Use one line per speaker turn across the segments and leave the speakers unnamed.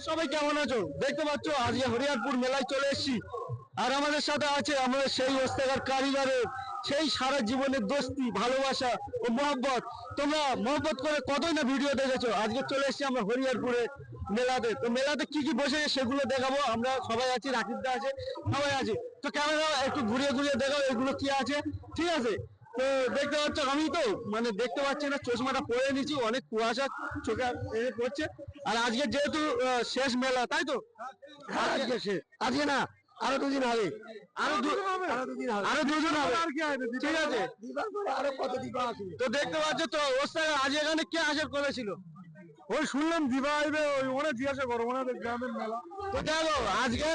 সবাই কেমন আছো? দেখতে পাচ্ছ আজকে হরিয়ারপুর মেলায় চলে এসেছি, আর আমাদের সাথে আছে আমাদের সেই ওস্তাকার কারিগরের সেই সারা জীবনের দোস্তি, ভালোবাসা ও মহব্বত। তোমরা মহব্বত করে কতই না ভিডিও দেখেছো। আজকে চলে এসেছি আমরা হরিয়ারপুরে মেলাতে। তো মেলাতে কি কি বসেছে সেগুলো দেখাবো। আমরা সবাই আছি, রাকিবদা আছে, সবাই আছে। তো ক্যামেরা একটু ঘুরিয়ে ঘুরিয়ে দেখাবো এগুলো কি আছে, ঠিক আছে? তো দেখতে পাচ্ছ, আমি তো মানে দেখতে পাচ্ছি না, চশমাটা পরে নিচ্ছি, অনেক কুয়াশা চোখে পড়ছে। আর আজকে যেহেতু শেষ মেলা, তাই তো? আজকে শেষ, আজকে না, আরো দুদিন হবে, আরো দুদিন হবে, ঠিক আছে? আরো কত দিবা আছে। তো দেখতে পাচ্ছ তো অবস্থা, আজ এখানে কে আসার করেছিল? ওই শুনলাম দিবা আইবে, ওই ওরা জিজ্ঞাসা করো, ওনাদের গ্রামের মেলা। তো দেখো আজকে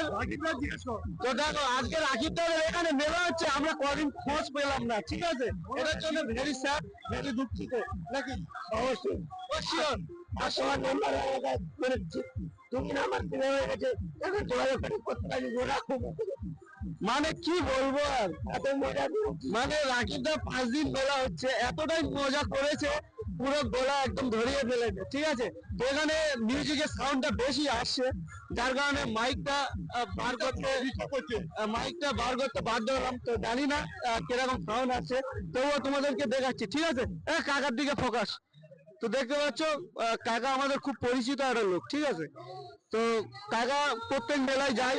তো দেখো আজকে রাকিবদের এখানে মেলা হচ্ছে, আমরা কদিন খোঁজ পেলাম না, ঠিক আছে? এটার জন্য ভেরি স্যাড, ভেরি দুঃখিত, নাকি? অবশ্যই শিওর। আর তোমার নাম্বার মানে তুমি নাম্বার দিলে হয়ে গেছে, এখন যোগাযোগ করতে পারি মানে কি বলবো আর, এত মজা। মানে রাকিবদা 5 দিন মেলা হচ্ছে, এতটাই মজা করেছে, পুরো গলা একদম ধরিয়ে ফেলেছে, ঠিক আছে? তো এখানে মিউজিকের সাউন্ডটা বেশি আসছে, যার কারণে মাইকটা বার করতে বাধ্য হলাম। তো জানি না কিরকম সাউন্ড আছে, তবুও তোমাদেরকে দেখাচ্ছি, ঠিক আছে? কাকার দিকে ফোকাস। তো দেখতে পাচ্ছ কাকা আমাদের খুব পরিচিত একটা লোক, ঠিক আছে? তো কাকা প্রত্যেক মেলায় যায়,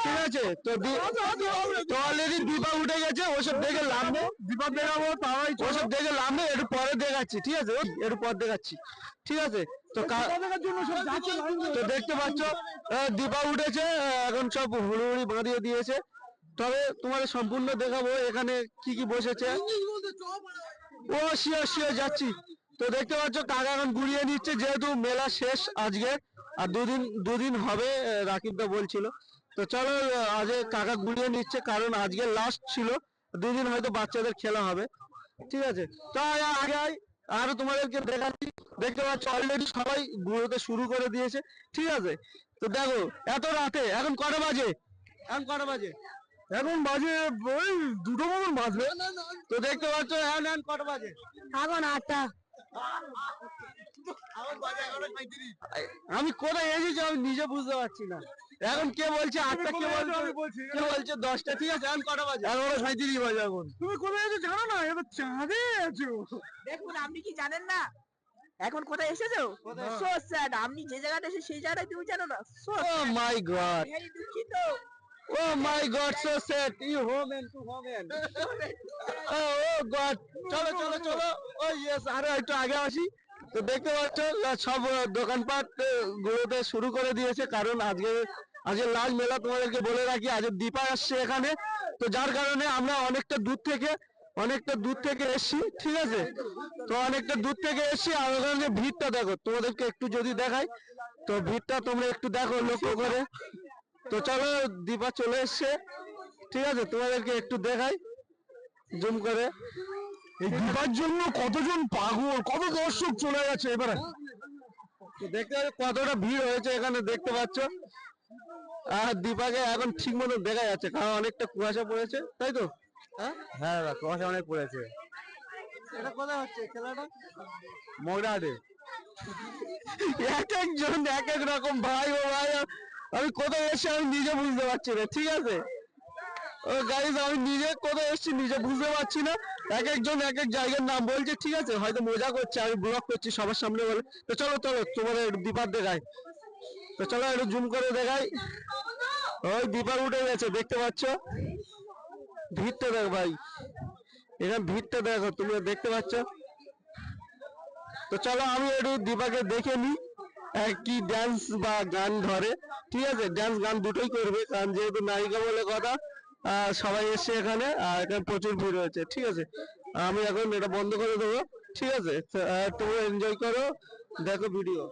ঠিক আছে? তো অলরেডি দীপা উঠে গেছে, ওসব দেখে লাভ নেই, দীপা দেখাবো তারাই, ওসব দেখে লাভ নেই, একটু পরে দেখাচ্ছি, ঠিক আছে? একটু পর দেখাচ্ছি, ঠিক আছে? তো তো দেখতে পাচ্ছ দীপা উঠেছে, এখন সব হুড়ুহুড়ি বাঁধিয়ে দিয়েছে। তবে তোমাদের সম্পূর্ণ দেখাবো এখানে কি কি বসেছে। ও শিওর শিওর যাচ্ছি। তো দেখতে পাচ্ছ কাকা এখন গুড়িয়ে নিচ্ছে, যেহেতু মেলা শেষ আজকে, আর দুদিন হবে রাকিবদা বলছিল। তো চলো আজ কাকা গুড়িয়ে নিচ্ছে, কারণ আজকে লাস্ট ছিল, দুদিন হয়তো বাচ্চাদের খেলা হবে, ঠিক আছে? তো আগে আরো তোমাদেরকে দেখাচ্ছি। দেখতে পাচ্ছ অলরেডি সবাই ঘুরোতে শুরু করে দিয়েছে, ঠিক আছে? তো দেখো এত রাতে, এখন কটা বাজে? এখন বাজে ওই 2টো মতন বাজবে। তো দেখতে পাচ্ছ এখন কটা বাজে? এখন 8টা। আমি কোথায় এসেছি আমি নিজে বুঝতে পারছি না। এখন কে বলছে 8টা, কে বলছে 10টা, ঠিক আছে? এখন কটা বাজে? 11:37 বাজে। এখন তুমি কোথায় এসে জানো না? এবার চাঁদে আছো।
দেখুন, আপনি কি জানেন না এখন কোথায় এসেছো? সো স্যাড, আপনি যে জায়গাটা এসে সেই জায়গাটায় তুমি জানো না। So
oh my God,
very দুঃখিত।
Oh my God, so sad, you human to human. Oh God, চলো চলো চলো। ও ইয়েস, আরো একটু আগে আসি। তো দেখতে পাচ্ছ সব দোকানপাট গুলোতে শুরু করে দিয়েছে, কারণ আজকে লাল মেলা। তোমাদেরকে বলে রাখি আজ দীপা আসছে এখানে, তো যার কারণে আমরা অনেকটা দূর থেকে এসছি, ঠিক আছে? তো অনেকটা দূর থেকে এসছি, আর ওখানে যে ভিড়টা দেখো, তোমাদেরকে একটু যদি দেখাই, তো ভিড়টা তোমরা একটু দেখো লক্ষ্য করে। তো চলো দীপা চলে এসছে, ঠিক আছে? তোমাদেরকে একটু দেখাই জুম করে।
এই দীপার জন্য কতজন পাগল, কত দর্শক চলে গেছে এবারে।
দেখতে পাচ্ছ কতটা ভিড় হয়েছে এখানে, দেখতে পাচ্ছ। আর দীপাকে এখন ঠিক মতো দেখা যাচ্ছে, কারণ অনেকটা কুয়াশা পড়েছে, তাই তো?
হ্যাঁ কুয়াশা অনেক পড়েছে।
এটা কোথায় হচ্ছে খেলাটা?
মগরাহাটে।
এক একজন এক এক রকম, ভাই ও ভাই। আমি কোথায় এসেছি আমি নিজে বুঝতে পারছি না, ঠিক আছে? ও গাইস, আমি নিজে কোথায় এসেছি নিজে বুঝতে পারছি না। এক একজন এক এক জায়গার নাম বলছে, ঠিক আছে? হয়তো মজা করছে, আমি ব্লগ করছি সবার সামনে বলে। তো চলো চলো তোমাদের দীপার দেখাই। তো চলো একটু জুম করে দেখাই। ওই দীপার উঠে গেছে, দেখতে পাচ্ছ? ভিড়টা দেখো ভাই, এখানে ভিড়টা দেখো, তুমি দেখতে পাচ্ছ? তো চলো আমি একটু দীপাকে দেখে নি কি ডান্স বা গান ধরে, ঠিক আছে? ডান্স গান দুটোই করবে, কারণ যেহেতু নায়িকা বলে কথা, সবাই এসছে এখানে, আর এখানে প্রচুর ভিড় হয়েছে, ঠিক আছে? আমি এখন এটা বন্ধ করে দেবো, ঠিক আছে? তোমরা এনজয় করো, দেখো ভিডিও।